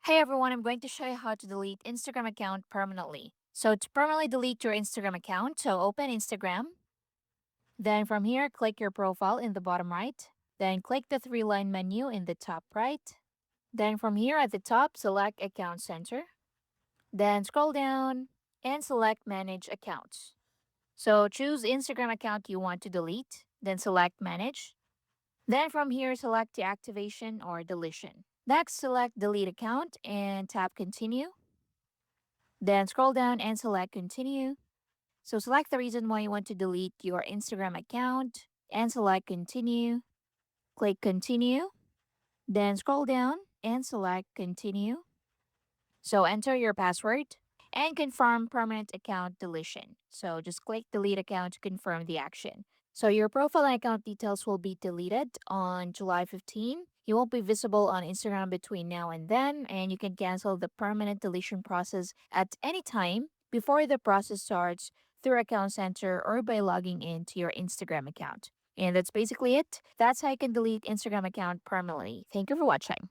Hey everyone, I'm going to show you how to delete Instagram account permanently. So to permanently delete your Instagram account, so open Instagram. Then from here, click your profile in the bottom right. Then click the three-line menu in the top right. Then from here at the top, select Account Center. Then scroll down and select Manage Accounts. So choose Instagram account you want to delete. Then select Manage. Then from here, select Deactivation or Deletion. Next, select Delete Account and tap Continue. Then scroll down and select Continue. So select the reason why you want to delete your Instagram account and select Continue. Click Continue. Then scroll down and select Continue. So enter your password and confirm permanent account deletion. So just click Delete Account to confirm the action. So your profile and account details will be deleted on July 15. You won't be visible on Instagram between now and then, and you can cancel the permanent deletion process at any time before the process starts through Account Center or by logging into your Instagram account. And that's basically it. That's how you can delete Instagram account permanently. Thank you for watching.